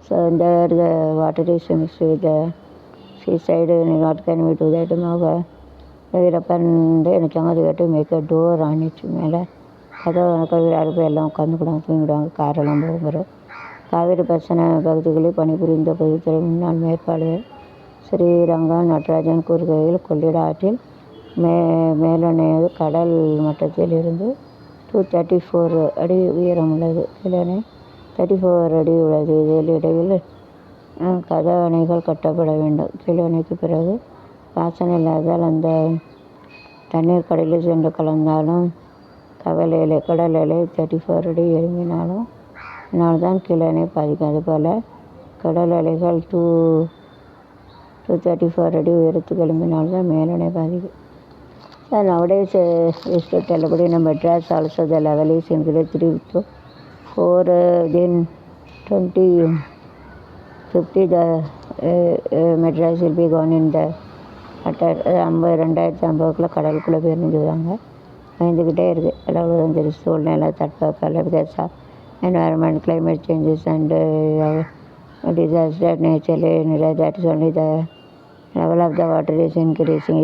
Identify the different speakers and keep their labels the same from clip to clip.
Speaker 1: So there the water is mixed with the seaside. What can we do that? Veerappan எனக்கு அங்கே கேட்டு make a door ஆணிச்சு மேலே கதவு எல்லாம் உட்காந்துக்கிடுவாங்க, தூங்கிடுவாங்க, காரெல்லாம் போகிறோம். காவேரி பிரச்சனை பகுதிகளில் பணிபுரிந்த பகுதித்துறை முன்னாள் மேற்பாடு ஸ்ரீரங்கம் நடராஜன் கூறுகையில், கொள்ளிட ஆற்றில் மேலணையது கடல் மட்டத்தில் இருந்து 234 அடி உயரம் உள்ளது. கீழணை 34 அடி உள்ளது. இதில் இடையில் கதவணைகள் கட்டப்பட வேண்டும். கீழணைக்கு பிறகு பாசனம் இல்லாதால் அந்த தண்ணீர் கடலில் சென்று கலந்தாலும் கடல் அலை 34 அடி எழும்பினாலும் அதனால்தான் கீழணை பாதிக்கும். அதுபோல் கடல் அலைகள் 234 அடி உயரத்துக்கு எழும்பினால்தான் மேலணை பாதிக்கும். So nowadays is to tell about in Madras also the level is increased 3 to 4 then 2050 the Madras will be gone in the water. 2050 கடலுக்குள்ளே போயிருந்து சொல்லுவாங்க. பயந்துக்கிட்டே இருக்குது. அவ்வளோதான் தெரியும் சூழ்நிலை தட்பவெப்பநிலை because of environment, climate changes and disaster naturally that is only the level of the water is increasing.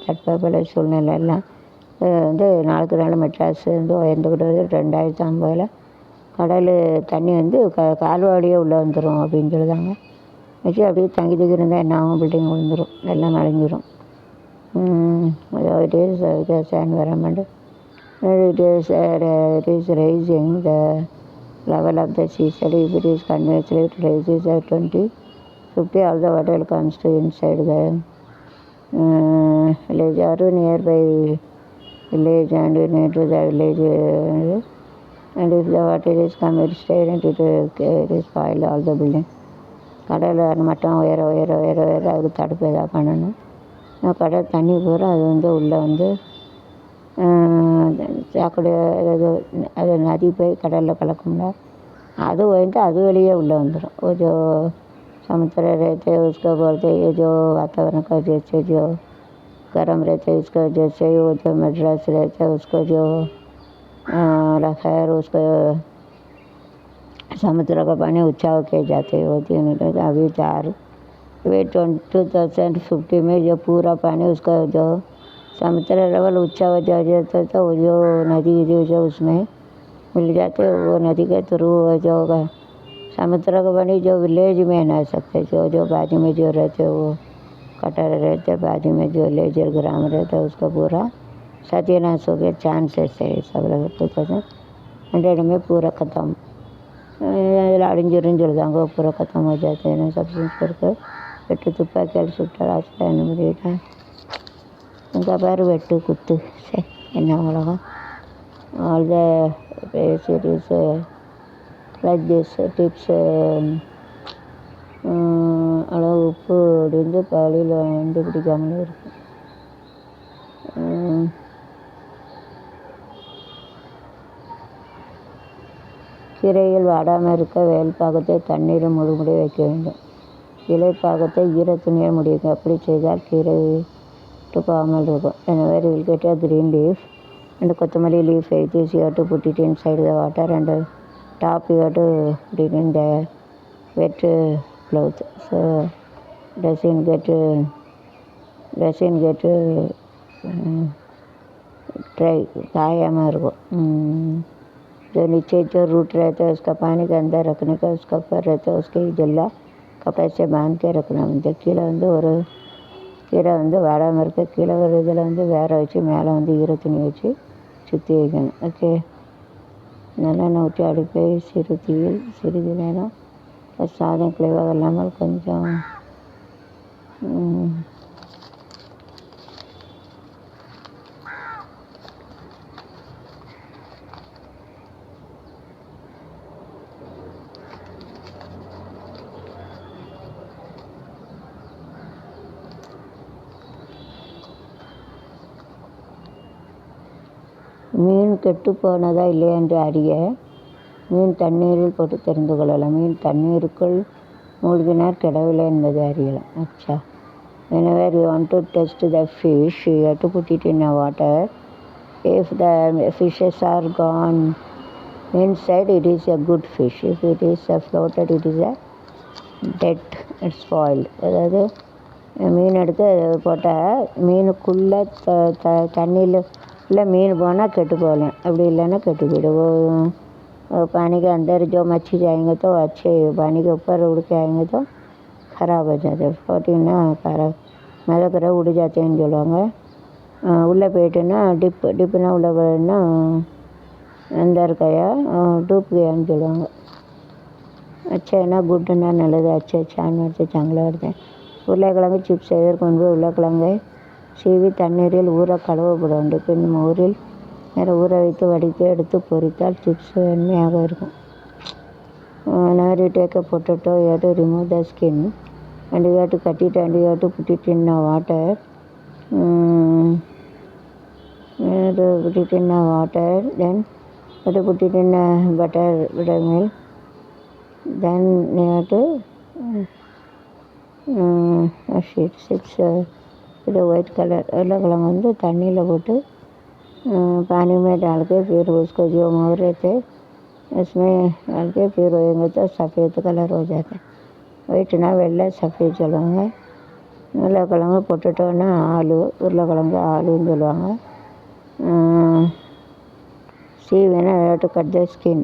Speaker 1: தட்பவெப்பநிலை சூழ்நிலை எல்லாம் வந்து நாளுக்கு நாள் மெட்ராஸ் வந்து உயர்ந்துக்கிட்டு வருது. 2050 கடல் தண்ணி வந்து கால்வாடியே உள்ளே வந்துடும் அப்படின்னு சொல்லுதாங்க. வச்சு அப்படியே தங்கி இருந்தால் என்ன ஆகும்? பில்டிங் விழுந்துடும், எல்லாம் நனைஞ்சிரும். It is because environment it is raising the level of the seaside. If it is continuously it raises at 2050 all the water comes to inside the village or nearby village and into the village and if the water is coming straight into it is spoil all the building. கடல் மட்டம் உயர உயர உயர உயர அதுக்கு தடுப்பு எதாவது பண்ணணும். கடல் தண்ணி பூரா அது வந்து உள்ளே வந்து சாக்கடை அது நதி போய் கடலில் கலக்கும்ல, அது வந்து அது வெளியே உள்ளே வந்துடும். जो समुद्र रहते उसको बोलते ये जो वातावरण का जैसे जो गर्म रहते उसको जैसे वो जो मद्रास रहता है उसको जो रखा है उसको समुद्र का पानी ऊँचा होके जाते होती है. अभी 2050 में जो पूरा पानी उसका जो समुद्र लेवल ऊँचा हो जाता तो वो जो नदी जो उसमें मिल जाते वो नदी के थ्रू जो समुद्र का पानी जो विलेज में ना सकते जो बाजू में जो रहते वो कटर रहते बाजू में जो विलेज ग्राम रहता उसका पूरा सत्यानाश हो गया. चांसेस है सब लोग 2000 में पूरा ख़त्म அடிஞ்சிருந்தாங்க பூரா கத்தம் हो जाते हैं சப்ஸ்டன்ஸ் करके வெட்டு துப்பாக்கி அடிச்சுட்டா ஆச்சுட்டான்னு முடியிட்டேன். உங்கள் பேர் வெட்டு குத்து சரி என்ன உலகம். All the series like this tips அளவு உப்பு அப்படின்னு பாலியில் வந்து பிடிக்காமலே இருக்கும். கீரையில் வாடாமல் இருக்க வேல் பாகத்தை தண்ணீரில் முழுமுடி வைக்க வேண்டும். இலை பாகத்தை ஈரத்துணியில் முடியும். அப்படி செய்தால் கீரை போகாமல் இருக்கும். எனவே will get a green leaf and கொத்தமல்லி leaf it is you have to put it inside the water and top you have to put it in the wet cloth so doesn't get dry காயாமல் இருக்கும். जो नीचे जो root रहता है उसका पानी के अंदर रखने का उसका ऊपर रहता है उसके जल्ला कपड़े से बांध के रखना. வந்து கீழே வந்து ஒரு கீரை வந்து வாடாமல் இருக்க கீழே ஒரு இதில் வந்து வேற வச்சு மேலே வந்து ஈரத்துணி வச்சு சுற்றி வைக்கணும். ஓகே, நல்லெண்ணெய் ஊற்றி அடுப்பை சிறு தீயில் சிறிது நேரம் சாதம் குலைவாக இல்லாமல் கொஞ்சம் மீன் கெட்டு போனதா இல்லையா என்று அறிய மீன் தண்ணீரில் போட்டு தெரிந்து கொள்ளலாம். மீன் தண்ணீருக்குள் மூழ்கினார் கெடவில்லை என்பதை அறியலாம். அச்சா, whenever you want to test the fish you have to put it in a water. If the fishes are gone inside it is a good fish. If it is floated it is a dead it's spoiled. அதாவது மீன் எடுத்து போட்டால் மீனுக்குள்ளே தண்ணியில் இல்லை மீன் போனால் கெட்டு போகலாம், அப்படி இல்லைன்னா कटी वो पानी के अंदर जो मच्छी जाएंगे तो अच्छे, पानी के ऊपर उड़ के आएंगे तो ख़राब हो जाते, प्रोटीन खराब மிதக்கிற உड़ जातेன்னு சொல்லுவாங்க. உள்ளே போயிட்டுன்னா டிப்புனா உள்ளே போயிட்டுன்னா अंदर गया डूब गयाன்னு சொல்லுவாங்க. அச்சைனா குட்டுன்னா நல்லது, அச்சான்னு வச்சு சாங்களாக எடுத்தேன். உருளைக்கிழங்கு சிப்ஸ் செய்வதற்கு முன்பு உருளைக்கிழங்கை சீவி தண்ணீரில் ஊற கழுவப்பட வேண்டும். பின் ஊரில் நேரம் ஊற வைத்து வடித்து எடுத்து பொரித்தால் சிப்ஸ் வெண்மையாக இருக்கும். Now you take a potato, you have to remove the skin and you have to cut it and you have to put it in water. You have to put it in water, then you have to put it in buttermilk. Then you have to chips with a white color. उर्लेकिழங்கு வந்து தண்ணியில் போட்டு पानी में डाल के फिर उसको जो मोड़ रहे थे उसमें डाल के फिर रोएंगे तो सफ़ेद कलर हो जाता है. ஒயிட்னா வெள்ளை, சஃபேத் சொல்லுவாங்க. உருளைக்கிழங்கு பொட்டேட்டோன்னா ஆலு, உருளைக்கிழங்கு ஆலுன்னு சொல்லுவாங்க. சீவினா டு கட் த ஸ்கின்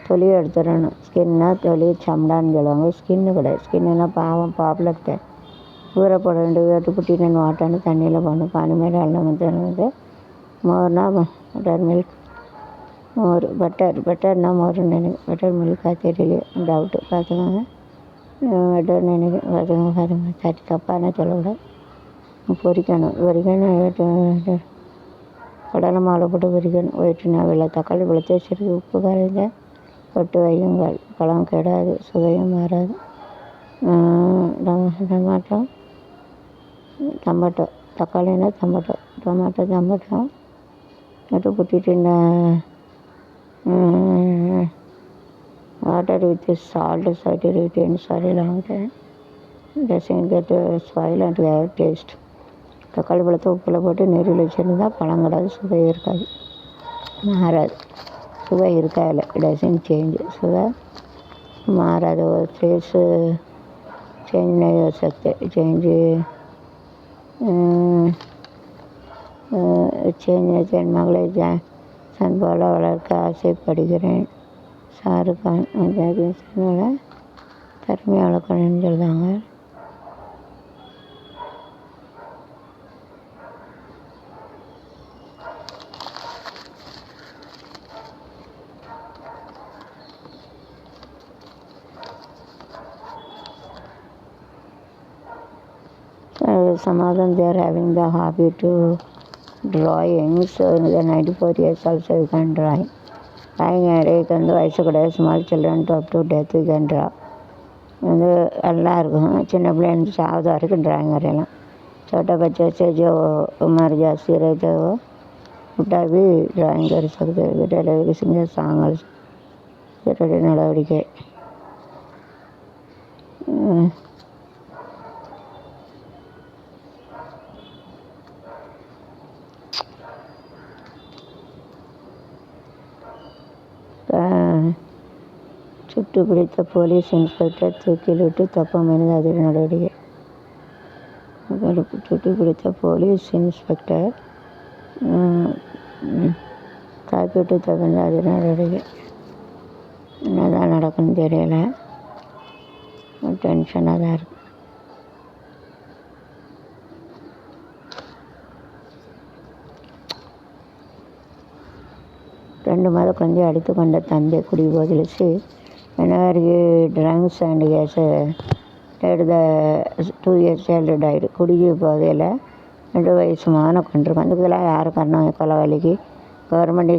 Speaker 1: தொலியை எடுத்துடணும். ஸ்கின்னா தொலி சம்டான்னு சொல்லுவாங்க. ஸ்கின்னு கிடையாது, ஸ்கின்னுனா பாவம் பாப்புலர்ட்ட ஊறப்பட வேண்டிய வேட்டு புட்டின்னு வாட்டான்னு தண்ணியில் போடணும். பானி மேலே வந்து மோர்னா பட்டர் மில்க், மோர் பட்டர்னா மோர்னு நினைக்கிறேன், பட்டர் மில்காக தெரியல, டவுட்டு பார்த்துக்கோங்க. பட்டர் நினைக்கிறேன், பார்த்துங்க சரி தப்பான சொல்லக்கூடாது. பொரிக்கணும் கடலை மாலை போட்டு பொரிக்கணும். ஒயிட்டுனா வெள்ளை, தக்காளி பழத்தை சிறிது உப்பு கரைந்த போட்டு வையுங்கள், பழம் கெடாது, சுவையும் மாறாது. டொமேட்டோ தக்காளினா டொமேட்டோ நட்டு புட்டிட்டு water with salt saturated in sorry long time doesn't get spoil and have taste. தக்காளி பழத்தை உப்பில் போட்டு நீரில் வச்சுருந்தா பழம் கிடையாது, சுவை இருக்காது, மாறாது. சுவை இருக்காது, டசன்ட் சேஞ்ச், சுவை மாறாது. ஒரு டேஸ்ட்டு சேஞ்ச் नहीं हो सकते, சேஞ்ச் என் மகளை சன் போல வளர்க்க ஆசைப்படுகிறேன். ஷாருக்கான் சன்னோட திறமையை வளர்க்கணும்னு சொல்லுவாங்க. Some of them they are having the hobby to drawing, so in the 94 years also you can draw. Drawing எனக்கு வந்து வயசு கிடையாது, small children to up to death you can draw. வந்து நல்லா இருக்கும். சின்ன பிள்ளைங்க சாவது வரைக்கும் ட்ராயிங் வரையலாம். छोटा बच्चे से जो उम्र जास्ती रहते हो उठा भी ड्राइंग कर सकते हो. टेलीविजन के सांगल्स நடவடிக்கை. சுட்டு பிடித்த போலீஸ் இன்ஸ்பெக்டர் தூக்கிலிட்டு தப்பம் எனது அதிர நடவடிக்கை. சுட்டு பிடித்த போலீஸ் இன்ஸ்பெக்டர் தாக்கிட்டு தகுந்த அதிர நடவடிக்கை. என்னதான் நடக்குன்னு தெரியல, டென்ஷனாக தான் இருக்கு. ரெண்டு மாதம் கொஞ்சம் அடித்து கொண்ட தந்தை குடிபோதிலிச்சு whenever he drinks and he has died, the 2 years child died. குடிக்கு போதையில் 2 வயசு மகனை கொண்டிருக்கும். அதுக்கெல்லாம் யார் காரணம்? கொலைவாளிக்கு கவர்மெண்ட்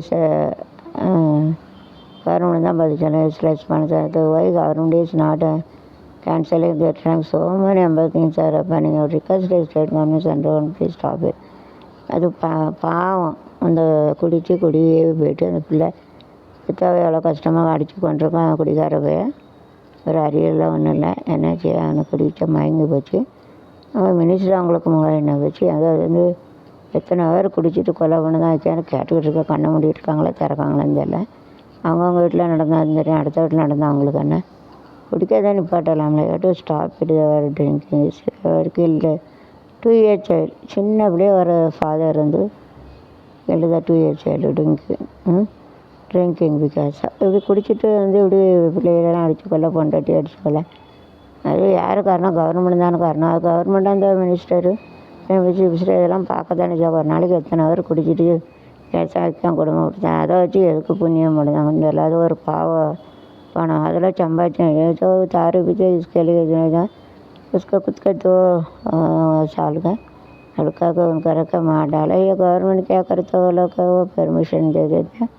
Speaker 1: தான் பதிச்சோம். யூஸ்லெஸ் பண்ணது why government is not cancelling the drunk so many அம்பது things are banning request state government central please stop it. அது பாவம், அந்த குடியே போயிட்டு அந்த பிள்ளை பித்தாவை எவ்வளோ கஷ்டமாக அடித்து கொண்டிருக்கான். குடிக்கார போய் ஒரு அறியெல்லாம் ஒன்றும் இல்லை, என்ன செய்ய, அவனை குடிச்ச மயங்கி போச்சு. அவன் மினிஸ்டர் அவங்களுக்கு முகம் என்ன போச்சு. அதாவது வந்து எத்தனை பேர் குடிச்சிட்டு கொலை பண்ண தான் வச்சான்னு கேட்டுக்கிட்டு இருக்க, கண்ணை மூடிட்டு இருக்காங்களா திறக்காங்களான்னு தெரியல. அவங்கவுங்க வீட்டில் நடந்தால் தெரியும், அடுத்த வீட்டில் நடந்தால் அவங்களுக்கு என்ன. குடிக்கிறதை நிப்பாட்டலாம்ல, to stop it our drinking our killed 2 year child. சின்ன அப்படியே ஒரு ஃபாதர் வந்து எழுத 2 year child ட்ரிங்கிங் பிகாஸ் இப்படி குடிச்சிட்டு வந்து இப்படி பிள்ளைகளெல்லாம் அடித்து கொள்ள, பொண்டாட்டி அடித்து கொள்ள, அது யார் காரணம்? கவர்மெண்ட் தானே காரணம். அது கவர்மெண்ட் அந்த மினிஸ்டரு இதெல்லாம் பார்க்க தானே செய்யும். ஒரு நாளைக்கு எத்தனை பேர் குடிச்சிட்டு தான் குடும்பம் கொடுத்தேன். அதை வச்சு எதுக்கு புண்ணியம் பண்ணுதாங்க? இந்த இல்லாத ஒரு பாவ பணம் அதில் சம்பாதிச்சேன். ஏதோ தாரு பிச்சு इसके தான் उसका खुद का तो साल का लड़का को उनका रखा मार डाला। ये गवर्नमेंट क्या करता है? वो लोग को वो परमिशन दे देते हैं,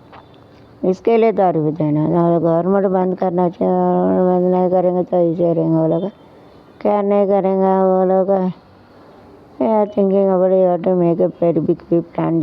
Speaker 1: इसके लिए दारू भी देना। गवर्नमेंट बंद करना चाहिए, बंद नहीं करेंगे तो ऐसे रहेंगे वो लोग। क्या नहीं करेंगे वो लोग? Thinking about make a very big plan.